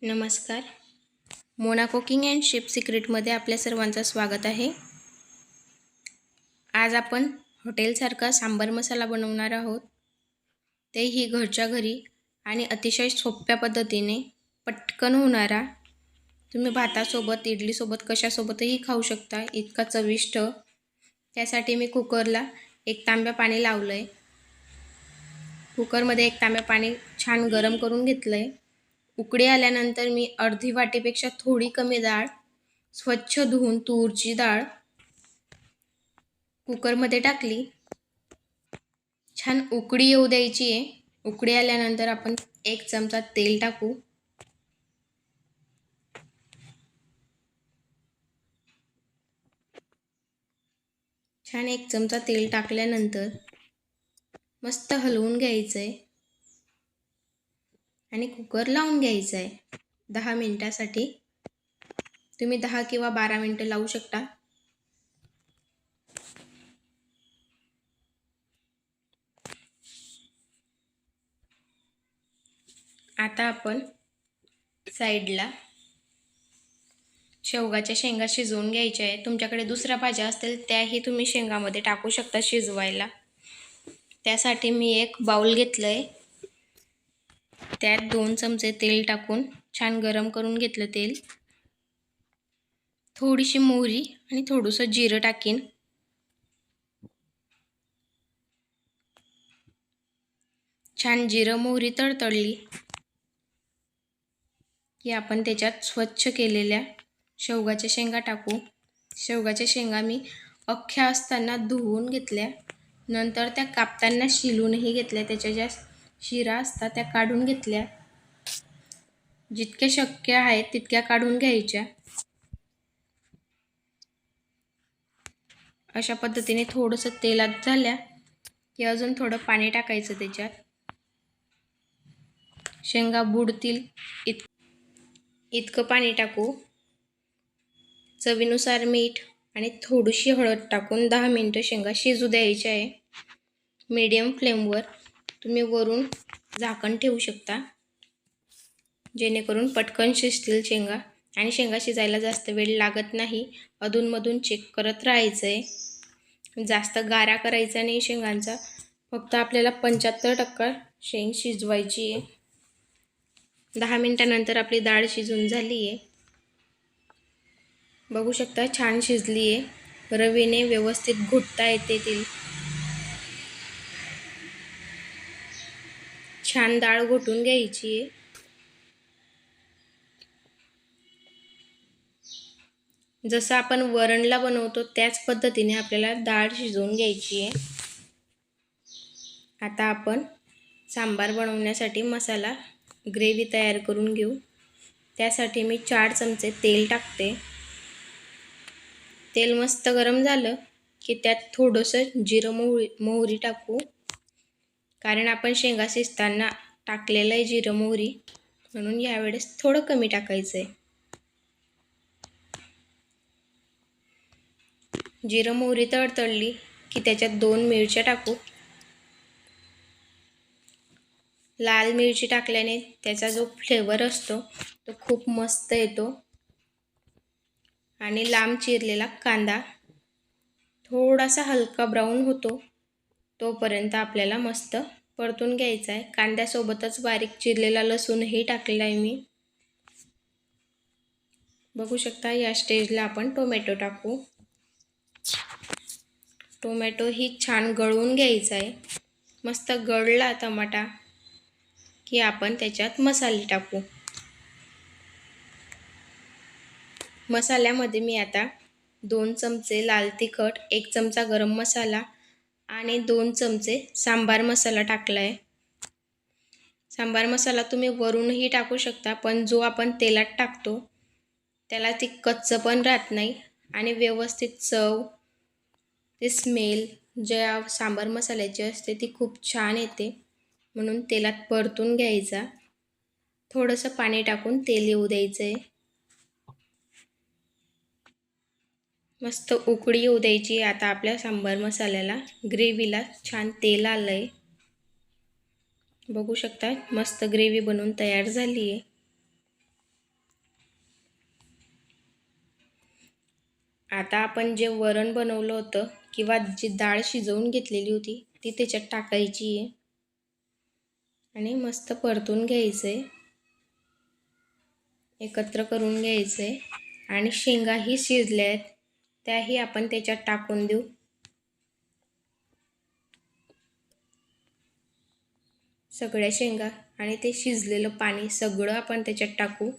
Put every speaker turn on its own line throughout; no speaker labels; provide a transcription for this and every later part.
नमस्कार. Mona cooking and chef सिक्रेटमध्ये आपल्या सर्वांचं स्वागत आहे. आज आपण हॉटेलसारखा सांबार मसाला बनवणार आहोत. तेही घरच्या घरी आणि अतिशय सोप्या पद्धतीने पटकन होणारा. तुम्ही भातासोबत, इडलीसोबत, कशासोबतही खाऊ शकता. इतका चविष्ट. त्यासाठी मी कुकरला 1 तांब्या पाणी लावलं आहे. कुकरमध्ये 1 तांब्या पाणी छान गरम करून घेतलं आहे. उकळी आल्यानंतर मी अर्धी वाटीपेक्षा थोडी कमी डाळ स्वच्छ धुवून तूरची डाळ कुकरमध्ये टाकली. छान उकळी येऊ द्यायची आहे. उकळी आल्यानंतर आपण 1 चमचा तेल टाकू. छान 1 चमचा तेल टाकल्यानंतर मस्त हलवून घ्यायचं आहे आणि कुकर लावून घ्यायचं आहे 10 मिनिटासाठी. तुम्ही 10 किंवा 12 मिनिटं लावू शकता. आता आपण साईडला शेवगाच्या शेंगा शिजवून घ्यायच्या आहे. तुमच्याकडे दुसऱ्या भाज्या असतील त्याही तुम्ही शेंगामध्ये टाकू शकता शिजवायला. त्यासाठी मी एक बाउल घेतलं आहे. त्यात 2 चमचे तेल टाकून छान गरम करून घेतलं तेल. थोडीशी मोहरी आणि थोडंसं जिरं टाकीन. छान जिरं मोहरी तडतडली की आपण त्याच्यात स्वच्छ केलेल्या शेवगाच्या शेंगा टाकू. शेवगाच्या शेंगा मी अख्ख्या असताना धुवून घेतल्या. नंतर त्या कापताना शिलूनही घेतल्या. त्याच्या ज्या शिरा असतात त्या काढून घेतल्या. जितक्या शक्य आहे तितक्या काढून घ्यायच्या. अशा पद्धतीने थोडंसं तेलात झाल्या की अजून थोडं पाणी टाकायचं त्याच्यात. शेंगा बुडतील इतकं पाणी टाकू. चवीनुसार मीठ आणि थोडीशी हळद टाकून 10 मिनिटं शेंगा शिजू द्यायच्या आहे. मीडियम फ्लेमवर तुम्ही वरून झाकण ठेवू शकता जेणेकरून पटकन शिजतील शेंगा. आणि शेंगा शिजायला जास्त वेळ लागत नाही. अधूनमधून चेक करत राहायचं आहे. जास्त गारा करायचा नाही शेंगांचा. फक्त आपल्याला 75% शेंग शिजवायची आहे. 10 मिनिटानंतर आपली डाळ शिजून झाली आहे. बघू शकता छान शिजली आहे. रवीने व्यवस्थित घुटता येते ती. छान डाळ घोटून घ्यायची आहे. जसं आपण वरणला बनवतो त्याच पद्धतीने आपल्याला डाळ शिजवून घ्यायची आहे. आता आपण सांबार बनवण्यासाठी मसाला ग्रेव्ही तयार करून घेऊ. त्यासाठी मी 4 चमचे तेल टाकते. तेल मस्त गरम झालं की त्यात थोडंसं जिरं मोहरी टाकू. कारण आपण शेंगा शिजताना टाकलेलं आहे जिरं मोहरी, म्हणून यावेळेस थोडं कमी टाकायचं आहे. जिरं मोहरी तडतडली की त्याच्यात 2 मिरच्या टाकू. लाल मिरची टाकल्याने त्याचा जो फ्लेवर असतो तो खूप मस्त येतो. आणि लांब चिरलेला कांदा थोडासा हलका ब्राऊन होतो तोपर्यंत आपल्याला मस्त परतून घ्यायचा आहे. कांद्यासोबतच बारीक चिरलेला लसूणही टाकलेला आहे मी. बघू शकता या स्टेजला आपण टोमॅटो टाकू. टोमॅटो ही छान गळून घ्यायचा आहे. मस्त गळला टमाटा की आपण त्याच्यात मसाले टाकू. मसाल्यामध्ये मी आता 2 चमचे लाल तिखट, 1 चमचा गरम मसाला आणि 2 चमचे सांबार मसाला टाकला आहे. सांबार मसाला तुम्ही वरूनही टाकू शकता, पण जो आपण तेलात टाकतो त्याला ती कच्चं पण राहत नाही आणि व्यवस्थित चव, ते स्मेल ज्या सांबार मसाल्याची असते ती खूप छान येते. म्हणून तेलात परतून घ्यायचा. थोडंसं पाणी टाकून तेल येऊ द्यायचं आहे. मस्त उकळी येऊ द्यायची. आता आपल्या सांबार मसाल्याला ग्रेव्हीला छान तेल आलं आहे. बघू शकता मस्त ग्रेव्ही बनवून तयार झाली आहे. आता आपण जे वरण बनवलं होतं किंवा जी डाळ शिजवून घेतलेली होती ती त्याच्यात टाकायची आहे आणि मस्त परतून घ्यायचं आहे, एकत्र करून घ्यायचं आहे. आणि शेंगाही शिजल्या आहेत त्याही आपण त्याच्यात टाकून देऊ. सगळ्या शेंगा आणि ते शिजलेलं पाणी सगळं आपण त्याच्यात टाकू.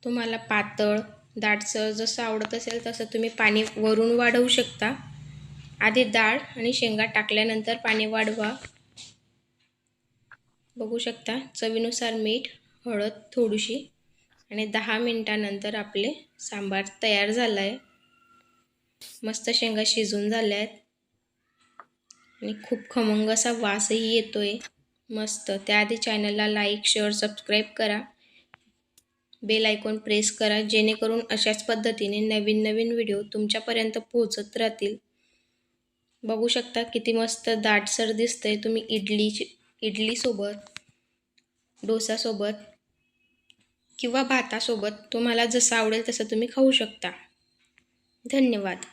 तुम्हाला पातळ दाटसर जसं आवडत असेल तसं तुम्ही पाणी वरून वाढवू शकता. आधी डाळ आणि शेंगा टाकल्यानंतर पाणी वाढवा. बघू शकता चवीनुसार मीठ, हळद थोडीशी आणि 10 मिनिटानंतर आपले सांबार तयार झाला आहे. मस्त शेंगा शिजून झाल्या आहेत आणि खूप खमंग असा वासही येतोय मस्त. त्याआधी चॅनलला लाईक, शेअर, सबस्क्राईब करा. बेल आयकॉन प्रेस करा जेणेकरून अशाच पद्धतीने नवीन नवीन व्हिडिओ तुमच्यापर्यंत पोहोचत राहतील. बघू शकता किती मस्त दाटसर दिसतंय. तुम्ही इडलीसोबत, डोसासोबत किंवा भातासोबत तुम्हाला जसं आवडेल तसं तुम्ही खाऊ शकता. धन्यवाद.